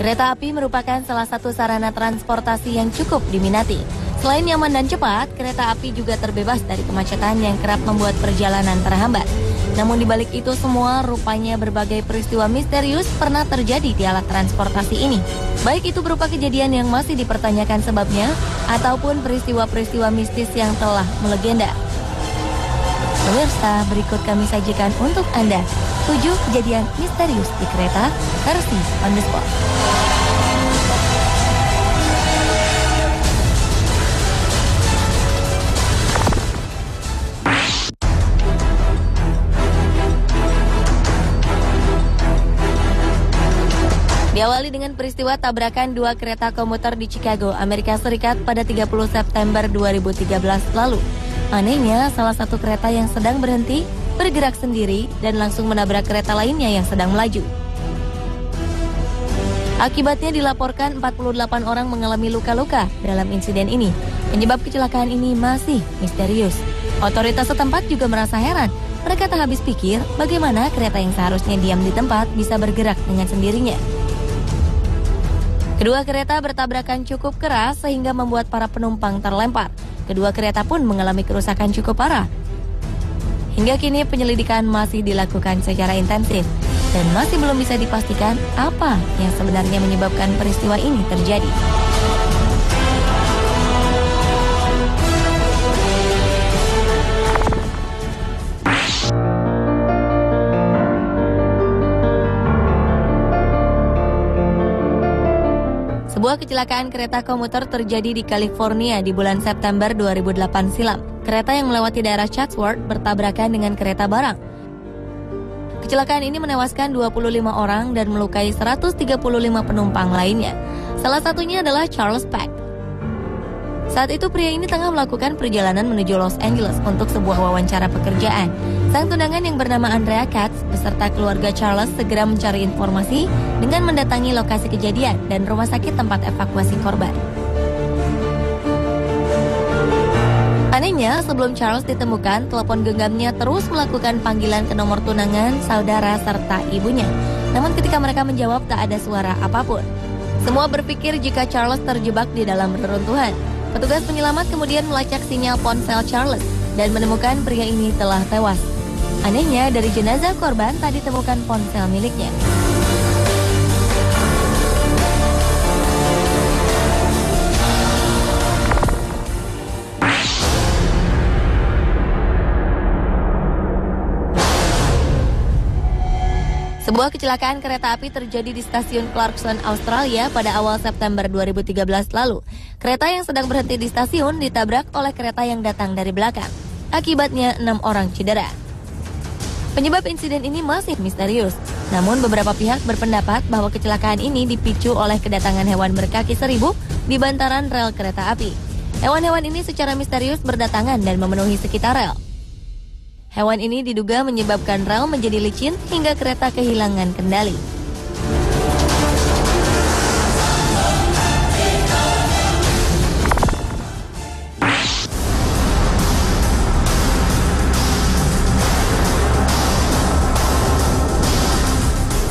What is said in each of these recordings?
Kereta api merupakan salah satu sarana transportasi yang cukup diminati. Selain nyaman dan cepat, kereta api juga terbebas dari kemacetan yang kerap membuat perjalanan terhambat. Namun di balik itu semua, rupanya berbagai peristiwa misterius pernah terjadi di alat transportasi ini. Baik itu berupa kejadian yang masih dipertanyakan sebabnya, ataupun peristiwa-peristiwa mistis yang telah melegenda. Pemirsa, berikut kami sajikan untuk Anda 7 kejadian misterius di kereta versi on the spot. Diawali dengan peristiwa tabrakan 2 kereta komuter di Chicago, Amerika Serikat pada 30 September 2013 lalu. Anehnya, salah satu kereta yang sedang berhenti bergerak sendiri dan langsung menabrak kereta lainnya yang sedang melaju. Akibatnya dilaporkan 48 orang mengalami luka-luka dalam insiden ini. Penyebab kecelakaan ini masih misterius. Otoritas setempat juga merasa heran. Mereka tak habis pikir bagaimana kereta yang seharusnya diam di tempat bisa bergerak dengan sendirinya. Kedua kereta bertabrakan cukup keras sehingga membuat para penumpang terlempar. Kedua kereta pun mengalami kerusakan cukup parah. Hingga kini penyelidikan masih dilakukan secara intensif dan masih belum bisa dipastikan apa yang sebenarnya menyebabkan peristiwa ini terjadi. Sebuah kecelakaan kereta komuter terjadi di California di bulan September 2008 silam. Kereta yang melewati daerah Chatsworth bertabrakan dengan kereta barang. Kecelakaan ini menewaskan 25 orang dan melukai 135 penumpang lainnya. Salah satunya adalah Charles Peck. Saat itu pria ini tengah melakukan perjalanan menuju Los Angeles untuk sebuah wawancara pekerjaan. Sang tunangan yang bernama Andrea Katz beserta keluarga Charles segera mencari informasi dengan mendatangi lokasi kejadian dan rumah sakit tempat evakuasi korban. Anehnya, sebelum Charles ditemukan, telepon genggamnya terus melakukan panggilan ke nomor tunangan, saudara, serta ibunya. Namun ketika mereka menjawab, tak ada suara apapun. Semua berpikir jika Charles terjebak di dalam reruntuhan. Petugas penyelamat kemudian melacak sinyal ponsel Charles dan menemukan pria ini telah tewas. Anehnya, dari jenazah korban tak ditemukan ponsel miliknya. Sebuah kecelakaan kereta api terjadi di stasiun Clarkson, Australia pada awal September 2013 lalu. Kereta yang sedang berhenti di stasiun ditabrak oleh kereta yang datang dari belakang. Akibatnya 6 orang cedera. Penyebab insiden ini masih misterius. Namun beberapa pihak berpendapat bahwa kecelakaan ini dipicu oleh kedatangan hewan berkaki 1000 di bantaran rel kereta api. Hewan-hewan ini secara misterius berdatangan dan memenuhi sekitar rel. Hewan ini diduga menyebabkan rel menjadi licin hingga kereta kehilangan kendali.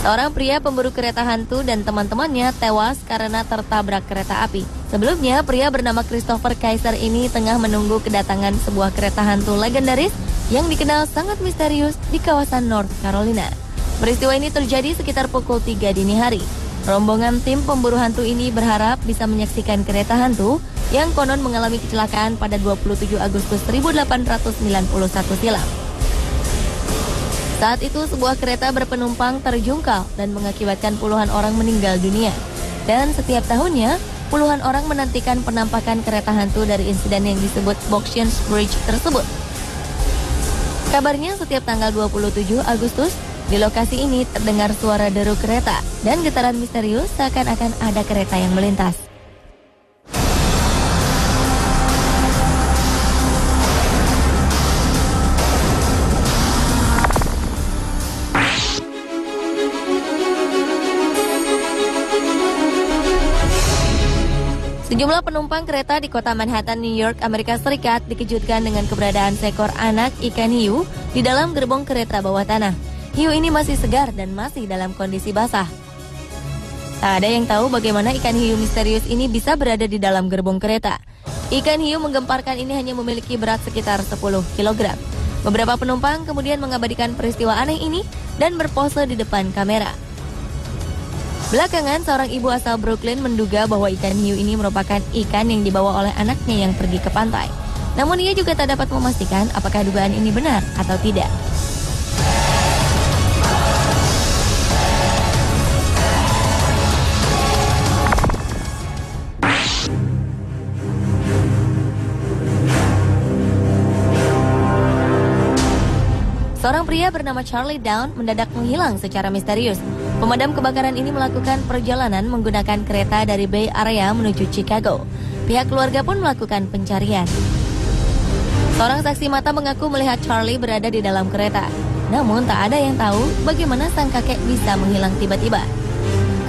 Seorang pria pemburu kereta hantu dan teman-temannya tewas karena tertabrak kereta api. Sebelumnya, pria bernama Christopher Kaiser ini tengah menunggu kedatangan sebuah kereta hantu legendaris yang dikenal sangat misterius di kawasan North Carolina. Peristiwa ini terjadi sekitar pukul 3 dini hari. Rombongan tim pemburu hantu ini berharap bisa menyaksikan kereta hantu yang konon mengalami kecelakaan pada 27 Agustus 1891 silam. Saat itu sebuah kereta berpenumpang terjungkal dan mengakibatkan puluhan orang meninggal dunia. Dan setiap tahunnya, puluhan orang menantikan penampakan kereta hantu dari insiden yang disebut Boxians Bridge tersebut. Kabarnya setiap tanggal 27 Agustus, di lokasi ini terdengar suara deru kereta dan getaran misterius seakan-akan ada kereta yang melintas. Sejumlah penumpang kereta di kota Manhattan, New York, Amerika Serikat dikejutkan dengan keberadaan seekor anak ikan hiu di dalam gerbong kereta bawah tanah. Hiu ini masih segar dan masih dalam kondisi basah. Tak ada yang tahu bagaimana ikan hiu misterius ini bisa berada di dalam gerbong kereta. Ikan hiu menggemparkan ini hanya memiliki berat sekitar 10 kg. Beberapa penumpang kemudian mengabadikan peristiwa aneh ini dan berpose di depan kamera. Belakangan, seorang ibu asal Brooklyn menduga bahwa ikan hiu ini merupakan ikan yang dibawa oleh anaknya yang pergi ke pantai. Namun ia juga tak dapat memastikan apakah dugaan ini benar atau tidak. Seorang pria bernama Charlie Down mendadak menghilang secara misterius. Pemadam kebakaran ini melakukan perjalanan menggunakan kereta dari Bay Area menuju Chicago. Pihak keluarga pun melakukan pencarian. Seorang saksi mata mengaku melihat Charlie berada di dalam kereta. Namun tak ada yang tahu bagaimana sang kakek bisa menghilang tiba-tiba.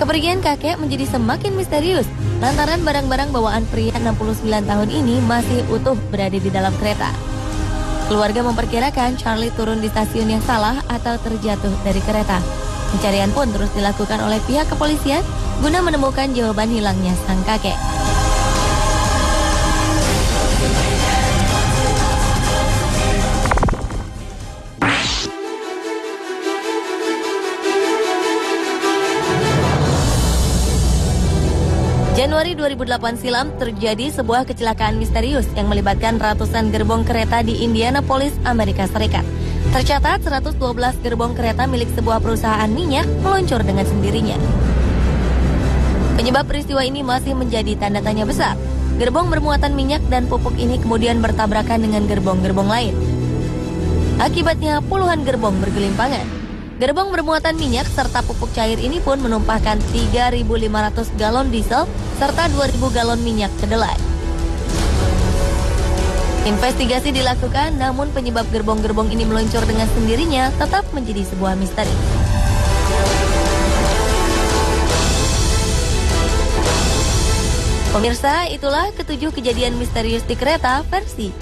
Kepergian kakek menjadi semakin misterius lantaran barang-barang bawaan pria 69 tahun ini masih utuh berada di dalam kereta. Keluarga memperkirakan Charlie turun di stasiun yang salah atau terjatuh dari kereta. Pencarian pun terus dilakukan oleh pihak kepolisian guna menemukan jawaban hilangnya sang kakek. Januari 2008 silam terjadi sebuah kecelakaan misterius yang melibatkan ratusan gerbong kereta di Indianapolis, Amerika Serikat. Tercatat 112 gerbong kereta milik sebuah perusahaan minyak meluncur dengan sendirinya. Penyebab peristiwa ini masih menjadi tanda tanya besar. Gerbong bermuatan minyak dan pupuk ini kemudian bertabrakan dengan gerbong-gerbong lain. Akibatnya puluhan gerbong bergelimpangan. Gerbong bermuatan minyak serta pupuk cair ini pun menumpahkan 3.500 galon diesel serta 2.000 galon minyak kedelai. Investigasi dilakukan, namun penyebab gerbong-gerbong ini meluncur dengan sendirinya tetap menjadi sebuah misteri. Pemirsa, itulah ketujuh kejadian misterius di kereta versi